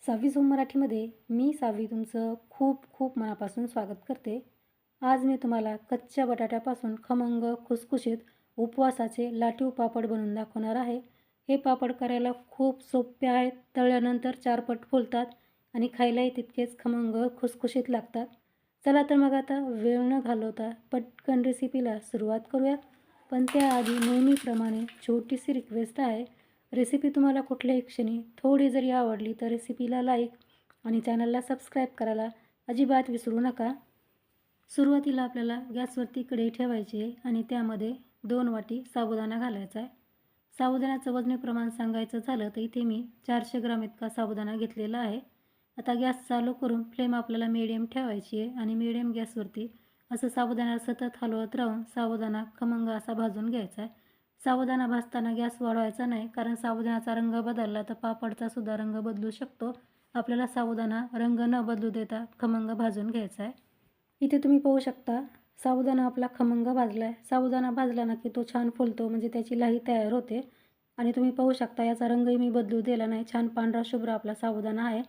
6वी zoom मराठीमध्ये मी सावी तुमचं खूप खूप मनापासून स्वागत करते. आज मी तुम्हाला कच्च्या बटाट्यापासून खमंग खुसखुशीत उपवासाचे लाटीव पापड बनवून दाखवणार आहे. हे पापड करायला खूप सोपे आहेत, तळल्यानंतर 4 पट फुलतात आणि खायलाही तितकेच खमंग खुसखुशीत लागतात. चला तर मग आता वेळ न घालवता पटकन रेसिपीला सुरुवात करूयात. पण त्याआधी नेहमीप्रमाणे छोटीशी रिक्वेस्ट आहे. रेसिपी तुम्हाला कुठल्याही क्षणी थोडी जरी आवडली तर रेसिपीला लाईक आणि चॅनलला सबस्क्राईब करायला अजिबात विसरू नका. सुरुवातीला आपल्याला गॅसवरती कढई ठेवायची आहे आणि त्यामध्ये 2 वाटी साबुदाणा घालायचा आहे. साबुदाण्याचं वजनी प्रमाण सांगायचं झालं तर इथे मी 400 ग्राम इतका साबुदाणा घेतलेला आहे. आता गॅस चालू करून फ्लेम आपल्याला मीडियम ठेवायची आहे आणि मीडियम गॅसवरती असं साबुदाण्याला सतत हलवत राहून साबुदाणा खमंग असा भाजून घ्यायचा आहे. साबुदाणा भाजताना गॅस वाढवायचा नाही, कारण साबुदाण्याचा रंग बदलला तर पापडचा सुद्धा रंग बदलू शकतो. आपल्याला साबुदाणा रंग न बदलू देता खमंग भाजून घ्यायचा आहे. इथे तुम्ही पाहू शकता साबुदाणा आपला खमंग भाजला आहे. साबुदाणा भाजला ना की तो छान फुलतो, म्हणजे त्याची लाही तयार होते. आणि तुम्ही पाहू शकता याचा रंगही मी बदलू दिला नाही, छान पांढरा शुभ्र आपला साबुदाणा आहे.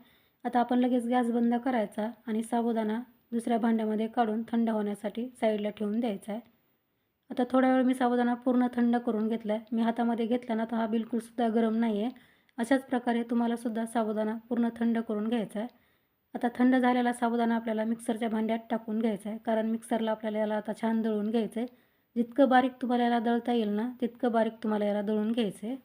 आता आपण लगेच गॅस बंद करायचा आणि साबुदाणा दुसऱ्या भांड्यामध्ये काढून थंड होण्यासाठी साईडला ठेवून द्यायचा आहे. आता थोडा वेळ मी साबुदाणा पूर्ण थंड करून घेतला आहे. मी हातामध्ये घेतला ना तर हा बिलकुलसुद्धा गरम नाही आहे. अशाच प्रकारे तुम्हालासुद्धा साबुदाणा पूर्ण थंड करून घ्यायचा आहे. आता थंड झालेला साबुदाणा आपल्याला मिक्सरच्या भांड्यात टाकून घ्यायचा आहे, कारण मिक्सरला आपल्याला याला आता छान दळून घ्यायचं आहे. जितकं बारीक तुम्हाला याला दळता येईल ना तितकं बारीक तुम्हाला याला दळून घ्यायचं आहे.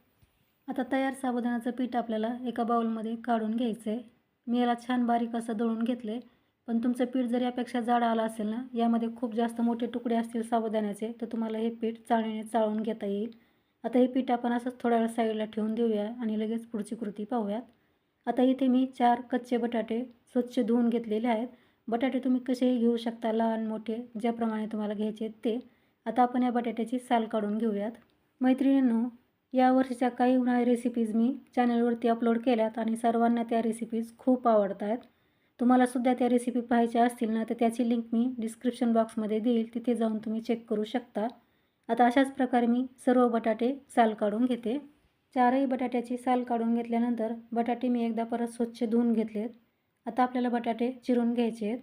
आता तयार साबुदाण्याचं पीठ आपल्याला एका बाउलमध्ये काढून घ्यायचं आहे. मी याला छान बारीक असं दळून घेतलं आहे. पण तुमचं पीठ जर यापेक्षा जाड आलं असेल ना, यामध्ये खूप जास्त मोठे तुकडे असतील साबुदाण्याचे, तर तुम्हाला हे पीठ चाळणीने चाळून घेता येईल. आता हे पीठ आपण असंच थोड्या वेळ साईडला ठेवून देऊया आणि लगेच पुढची कृती पाहूयात. आता इथे मी 4 कच्चे बटाटे स्वच्छ धुवून घेतलेले आहेत. बटाटे तुम्ही कसेही घेऊ शकता, लहान मोठे ज्याप्रमाणे तुम्हाला घ्यायचे आहेत ते. आता आपण या बटाट्याची साल काढून घेऊयात. मैत्रिणींनो, या वर्षीच्या काही उन्हाळी रेसिपीज मी चॅनलवरती अपलोड केल्यात आणि सर्वांना त्या रेसिपीज खूप आवडत आहेत. तुम्हालासुद्धा त्या रेसिपी पाहायच्या असतील ना तर त्याची लिंक मी डिस्क्रिप्शन बॉक्समध्ये देईल, तिथे जाऊन तुम्ही चेक करू शकता. आता अशाच प्रकारे मी सर्व बटाटे साल काढून घेते. 4ही बटाट्याची साल काढून घेतल्यानंतर बटाटे मी एकदा परत स्वच्छ धुवून घेतलेत. आता आपल्याला बटाटे चिरून घ्यायचे आहेत.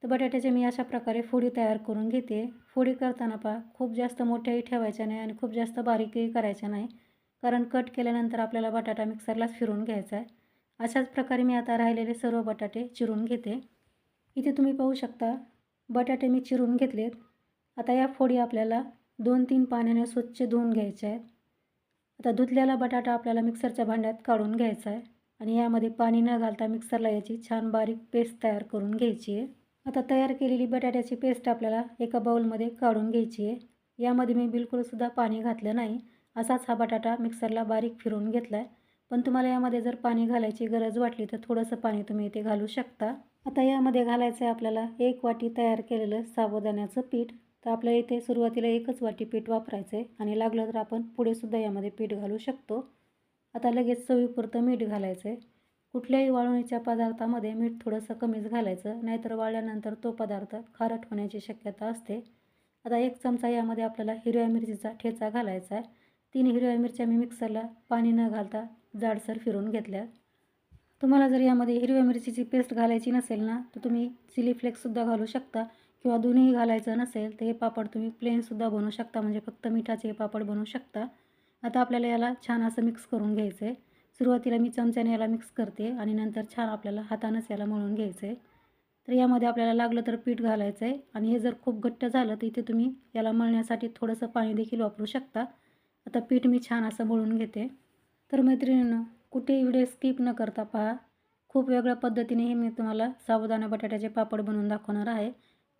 तर बटाट्याचे मी अशा प्रकारे फोडी तयार करून घेते. फोडी करताना पहा खूप जास्त मोठ्याही ठेवायच्या नाही आणि खूप जास्त बारीकही करायच्या नाही, कारण कट केल्यानंतर आपल्याला बटाटा मिक्सरलाच फिरवून घ्यायचा आहे. अशाच प्रकारे मी आता राहिलेले सर्व बटाटे चिरून घेते. इथे तुम्ही पाहू शकता बटाटे मी चिरून घेतलेत. आता या फोडी आपल्याला 2-3 पाण्याने स्वच्छ धुवून घ्यायच्या आहेत. आता धुतलेला बटाटा आपल्याला मिक्सरच्या भांड्यात काढून घ्यायचा आहे आणि यामध्ये पाणी न घालता मिक्सरला याची छान बारीक पेस्ट तयार करून घ्यायची आहे. आता तयार केलेली बटाट्याची पेस्ट आपल्याला एका बाउलमध्ये काढून घ्यायची आहे. यामध्ये मी बिलकुलसुद्धा पाणी घातलं नाही, असाच हा बटाटा मिक्सरला बारीक फिरवून घेतला आहे. पण तुम्हाला यामध्ये जर पाणी घालायची गरज वाटली तर थोडंसं पाणी तुम्ही इथे घालू शकता. आता यामध्ये घालायचं आहे आपल्याला 1 वाटी तयार केलेलं साबुदाण्याचं पीठ. तर आपल्याला इथे सुरुवातीला 1च वाटी पीठ वापरायचं आहे आणि लागलं तर आपण पुढेसुद्धा यामध्ये पीठ घालू शकतो. आता लगेच चवीपुरतं मीठ घालायचं आहे. कुठल्याही वाळवणीच्या पदार्थामध्ये मीठ थोडंसं कमीच घालायचं, नाहीतर वाळल्यानंतर तो पदार्थ खारट होण्याची शक्यता असते. आता 1 चमचा यामध्ये आपल्याला हिरव्या मिरचीचा ठेचा घालायचा आहे. 3 हिरव्या मिरच्या मी मिक्सरला पाणी न घालता जाडसर फिरवून घेतल्या. तुम्हाला जर यामध्ये हिरव्या मिरचीची पेस्ट घालायची नसेल ना तर तुम्ही चिली फ्लेक्ससुद्धा घालू शकता, किंवा दोन्हीही घालायचं नसेल तर हे पापड तुम्ही प्लेनसुद्धा बनवू शकता, म्हणजे फक्त मिठाचे हे पापड बनवू शकता. आता आपल्याला याला छान असं मिक्स करून घ्यायचं आहे. सुरुवातीला मी चमच्याने याला मिक्स करते आणि नंतर छान आपल्याला हातानंच याला मळून घ्यायचं आहे. तर यामध्ये आपल्याला लागलं तर पीठ घालायचं आहे आणि हे जर खूप घट्ट झालं तर इथे तुम्ही याला मळण्यासाठी थोडंसं पाणी देखील वापरू शकता. आता पीठ मी छान असं मळून घेते. तर मैत्रिणींनो, कुठेही व्हिडिओ स्किप न करता पहा. खूप वेगळ्या पद्धतीने हे मी तुम्हाला साबुदाणा बटाट्याचे पापड बनवून दाखवणार आहे.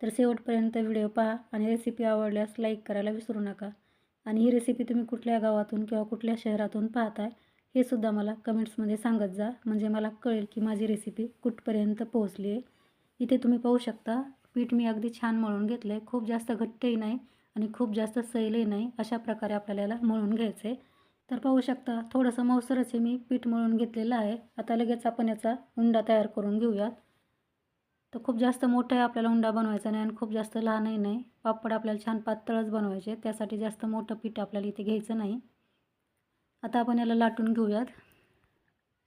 तर शेवटपर्यंत व्हिडिओ पहा आणि रेसिपी आवडल्यास लाईक करायला विसरू नका. आणि ही रेसिपी तुम्ही कुठल्या गावातून किंवा कुठल्या शहरातून पाहताय हे सुद्धा मला कमेंट्समध्ये सांगत जा, म्हणजे मला कळेल की माझी रेसिपी कुठपर्यंत पोहोचली आहे. इथे तुम्ही पाहू शकता पीठ मी अगदी छान मळून घेतलं आहे. खूप जास्त घट्टही नाही आणि खूप जास्त सैलही नाही, अशा प्रकारे आपल्याला याला मळून घ्यायचं आहे. तर पाहू शकता थोडंसं मऊसरच हे मी पीठ मळून घेतलेलं आहे. आता लगेच आपण याचा उंडा तयार करून घेऊयात. तर खूप जास्त मोठा आपल्याला उंडा बनवायचा नाही आणि खूप जास्त लहानही नाही. पापड आपल्याला छान पातळच बनवायचे, त्यासाठी जास्त मोठं पीठ आपल्याला इथे घ्यायचं नाही. आता आपण याला लाटून घेऊयात.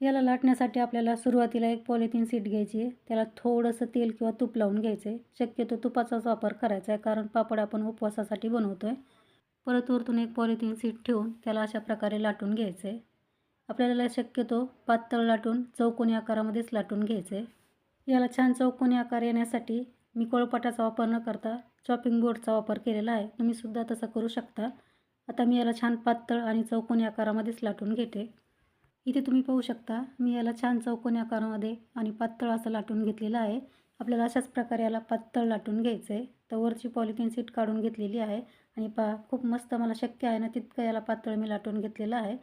याला लाटण्यासाठी आपल्याला सुरुवातीला एक पॉलिथिन शीट घ्यायची आहे. त्याला थोडंसं तेल किंवा तूप लावून घ्यायचं आहे. शक्यतो तुपाचाच वापर करायचा आहे, कारण पापड आपण उपवासासाठी बनवतो आहे. परत वरतून एक पॉलिथिन शीट ठेवून त्याला अशा प्रकारे लाटून घ्यायचं आहे. आपल्याला शक्यतो पातळ लाटून चौकोनी आकारामध्येच लाटून घ्यायचं आहे. याला छान चौकोनी आकार येण्यासाठी मी पोळपाटाचा वापर न करता चॉपिंग बोर्डचा वापर केलेला आहे. तुम्हीसुद्धा तसं करू शकता. आता मी याला छान पातळ आणि चौकोनी आकारामध्येच लाटून घेते. इथे तुम्ही पाहू शकता मी याला छान चौकोनी आकारामध्ये आणि पातळ असं लाटून घेतलेलं आहे. आपल्याला अशाच प्रकारे याला पातळ लाटून घ्यायचं आहे. तर वरची पॉलिथिन शीट काढून घेतलेली आहे आणि पहा खूप मस्त मला शक्य आहे ना तितकं याला पातळ मी लाटून घेतलेलं आहे.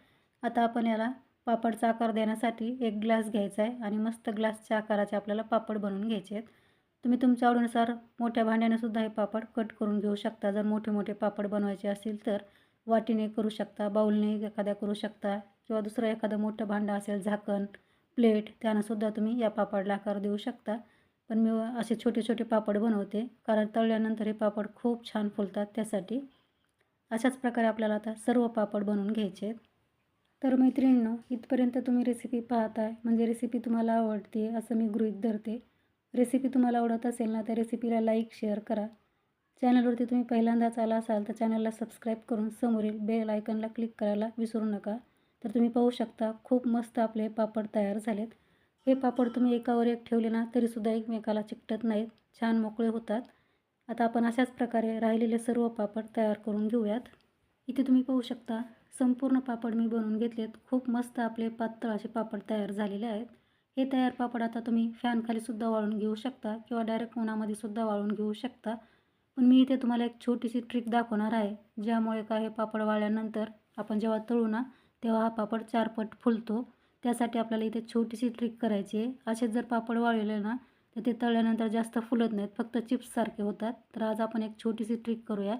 आता आपण याला पापडचा आकार देण्यासाठी एक ग्लास घ्यायचा आहे आणि मस्त ग्लासच्या आकाराचे आपल्याला पापड बनवून घ्यायचे आहेत. तुम्ही तुमच्या आवडीनुसार मोठ्या भांड्याने सुद्धा हे पापड कट करून घेऊ शकता. जर मोठे मोठे पापड बनवायचे असतील तर वाटीने करू शकता, बाउलने एखाद्या करू शकता किंवा दुसरं एखादं मोठं भांडं असेल, झाकण, प्लेट त्यानंसुद्धा तुम्ही या पापडला आकार देऊ शकता. पण मी असे छोटे छोटे पापड बनवते, कारण तळल्यानंतर हे पापड खूप छान फुलतात त्यासाठी. अशाच प्रकारे आपल्याला आता सर्व पापड बनवून घ्यायचे आहेत. तर मैत्रिणींनो, इथपर्यंत तुम्ही रेसिपी पाहताय म्हणजे रेसिपी तुम्हाला आवडते असं मी गृहीत धरते. रेसिपी तुम्हाला आवडत असेल ना, त्या रेसिपीला लाईक, शेअर करा. चॅनलवरती तुम्ही पहिल्यांदाच आला असाल तर चॅनलला सबस्क्राईब करून समोरील बेल आयकॉनला क्लिक करायला विसरू नका. तर तुम्ही पाहू शकता खूप मस्त आपले पापड तयार झालेत. हे पापड तुम्ही एकावर एक ठेवले ना तरीसुद्धा एकमेकाला चिकटत नाहीत, छान मोकळे होतात. आता आपण अशाच प्रकारे राहिलेले सर्व पापड तयार करून घेऊयात. इथे तुम्ही पाहू शकता संपूर्ण पापड मी बनवून घेतलेत. खूप मस्त आपले पातळ असे पापड तयार झालेले आहेत. हे तयार पापड आता तुम्ही फॅनखालीसुद्धा वाळून घेऊ शकता किंवा डायरेक्ट उन्हामध्ये सुद्धा वाळून घेऊ शकता. पण मी इथे तुम्हाला एक छोटीशी ट्रिक दाखवणार आहे, ज्यामुळे काय हे पापड वाळल्यानंतर आपण जेव्हा तळू ना तेव्हा हा पापड 4 पट फुलतो. त्यासाठी आपल्याला इथे छोटीशी ट्रिक करायची आहे. असेच जर पापड वाळले ना तर ते तळल्यानंतर जास्त फुलत नाहीत, फक्त चिप्ससारखे होतात. तर आज आपण एक छोटीशी ट्रिक करूया.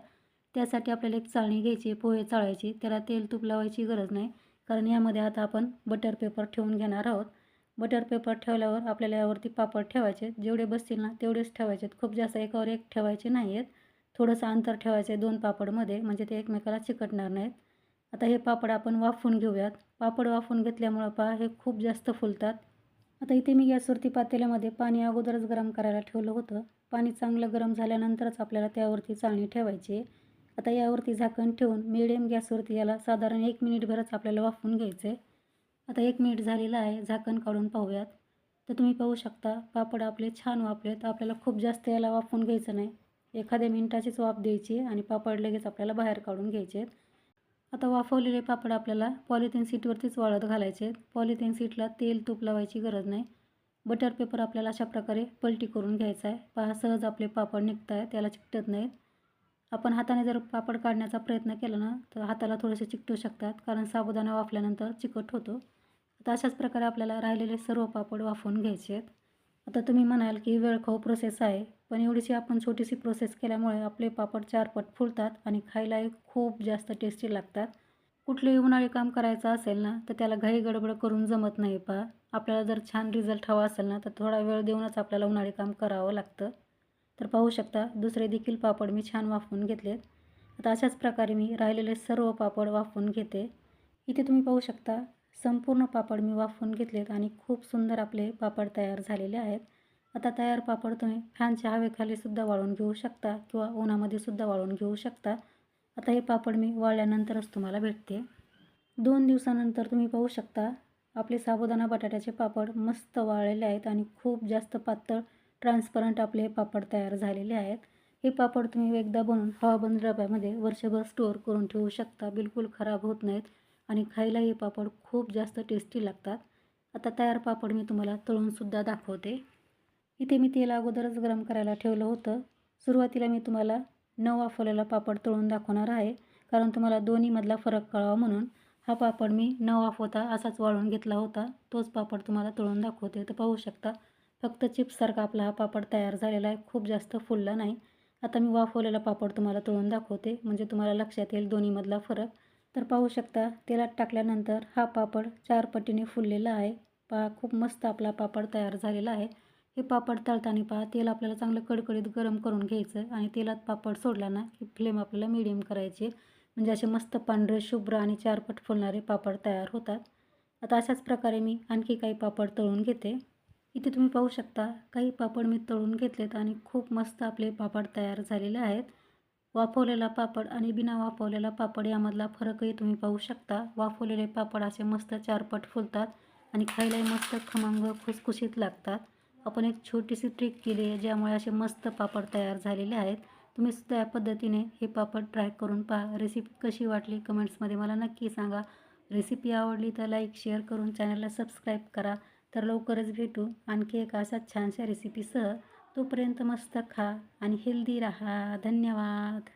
त्यासाठी आपल्याला एक चाळणी घ्यायची, पोहे चाळायची. त्याला तेल तूप लावायची गरज नाही, कारण यामध्ये आता आपण बटर पेपर ठेवून घेणार आहोत. बटर पेपर ठेवल्यावर आपल्याला यावरती पापड ठेवायचे. जेवढे बसतील ना तेवढेच ठेवायचे आहेत. खूप जास्त एकावर एक ठेवायचे नाही आहेत. थोडंसं अंतर ठेवायचं आहे 2 पापडमध्ये, म्हणजे ते एकमेकाला चिकटणार नाहीत. आता हे पापड आपण वाफवून घेऊयात. पापड वाफवून घेतल्यामुळं पहा हे खूप जास्त फुलतात. आता इथे मी गॅसवरती पातेल्यामध्ये पाणी अगोदरच गरम करायला ठेवलं होतं. पाणी चांगलं गरम झाल्यानंतरच आपल्याला त्यावरती चाळणी ठेवायची आहे. आता यावरती झाकण ठेवून मिडियम गॅसवरती याला साधारण 1 मिनिटभरच आपल्याला वाफवून घ्यायचं आहे. आता 1 मिनिट झालेलं आहे. झाकण काढून पाहूयात. तर तुम्ही पाहू शकता पापड आपले छान वाफलेत. आपल्याला खूप जास्त याला वाफवून घ्यायचं नाही. एखाद्या मिनिटाचीच वाफ द्यायची आणि पापड लगेच आपल्याला बाहेर काढून घ्यायचे आहेत. आता वाफवलेले पापड आपल्याला पॉलिथिन शीटवरतीच वाळत घालायचे आहेत. पॉलिथिन शीटला तेल तूप लावायची गरज नाही. बटर पेपर आपल्याला अशा प्रकारे पलटी करून घ्यायचा आहे. पहा सहज आपले पापड निघत आहेत, त्याला चिकटत नाहीत. आपण हाताने जर पापड काढण्याचा प्रयत्न केला ना तर हाताला थोडेसे चिकटू शकतात, कारण साबुदाणा वाफल्यानंतर चिकट होतो. आता अशाच प्रकारे आपल्याला राहिलेले सर्व पापड वाफवून घ्यायचे आहेत. आता तुम्ही म्हणाल की वेळखाऊ प्रोसेस आहे, पण एवढीशी आपण छोटीशी प्रोसेस केल्यामुळे आपले पापड 4 पट फुलतात आणि खायलाही खूप जास्त टेस्टी लागतात. कुठलेही उन्हाळी काम करायचं असेल ना तर त्याला घाई गडबड करून जमत नाही पहा. आपल्याला जर छान रिझल्ट हवा असेल ना तर थोडा वेळ देऊनच आपल्याला उन्हाळी काम करावं लागतं. तर पाहू शकता दुसरे देखील पापड मी छान वाफवून घेतलेत. आता अशाच प्रकारे मी राहिलेले सर्व पापड वाफवून घेते. इथे तुम्ही पाहू शकता संपूर्ण पापड मी वाफवून घेतलेत आणि खूप सुंदर आपले पापड तयार झालेले आहेत. आता तयार पापड तुम्ही फॅनच्या हवेखाली सुद्धा वाळून घेऊ शकता किंवा उन्हामध्ये सुद्धा वाळून घेऊ शकता. आता हे पापड मी वाळल्यानंतरच तुम्हाला भेटते. 2 दिवसानंतर तुम्ही पाहू शकता आपले साबुदाणा बटाट्याचे पापड मस्त वाळलेले आहेत आणि खूप जास्त पातळ ट्रान्सपरंट आपले पापड तयार झालेले आहेत. हे पापड तुम्ही एकदा बनवून हवाबंद डब्यामध्ये वर्षभर स्टोअर करून ठेवू शकता. बिलकुल खराब होत नाहीत आणि खायला हे पापड खूप जास्त टेस्टी लागतात. आता तयार पापड मी तुम्हाला तळूनसुद्धा दाखवते. इथे मी तेल अगोदरच गरम करायला ठेवलं होतं. सुरुवातीला मी तुम्हाला न वाफवलेला पापड तळून दाखवणार आहे, कारण तुम्हाला दोन्हीमधला फरक कळावा म्हणून. हा पापड मी न वाफवता असाच वाळून घेतला होता. तोच पापड तुम्हाला तळून दाखवते. तर पाहू शकता फक्त चिप्ससारखा आपला हा पापड तयार झालेला आहे, खूप जास्त फुलला नाही. आता मी वाफवलेला पापड तुम्हाला तळून दाखवते, म्हणजे तुम्हाला लक्षात येईल दोन्हीमधला फरक. तर पाहू शकता तेलात टाकल्यानंतर हा पापड 4 पटीने फुललेला आहे. पहा खूप मस्त आपला पापड तयार झालेला आहे. हे पापड तळताना पहा तेल आपल्याला चांगलं कडकडीत गरम करून घ्यायचं आणि तेलात पापड सोडला ना की फ्लेम आपल्याला मीडियम करायची, म्हणजे असे मस्त पांढरे शुभ्र आणि 4 पट फुलणारे पापड तयार होतात. आता अशाच प्रकारे मी आणखी काही पापड तळून घेते. इथे तुम्ही पाहू शकता काही पापड मी तळून घेतलेत आणि खूप मस्त आपले पापड तयार झालेले आहेत. वाफवलेला पापड आणि बिना वाफवलेला पापड यामधला फरकही तुम्ही पाहू शकता. वाफवलेले पापड असे मस्त चारपट फुलतात आणि खायलाही मस्त खमंग खुसखुशीत लागतात. आपण एक छोटीशी ट्रिक केली आहे ज्यामुळे असे मस्त पापड तयार झालेले आहेत. तुम्ही सुद्धा या पद्धतीने हे पापड ट्राय करून पहा. रेसिपी कशी वाटली कमेंट्समध्ये मला नक्की सांगा. रेसिपी आवडली तर लाईक शेअर करून चॅनलला सबस्क्राईब करा. तर लवकरच भेटू आणखी एका अशाच छानशा रेसिपीसह. तोपर्यंत मस्त खा आणि हेल्दी राहा. धन्यवाद.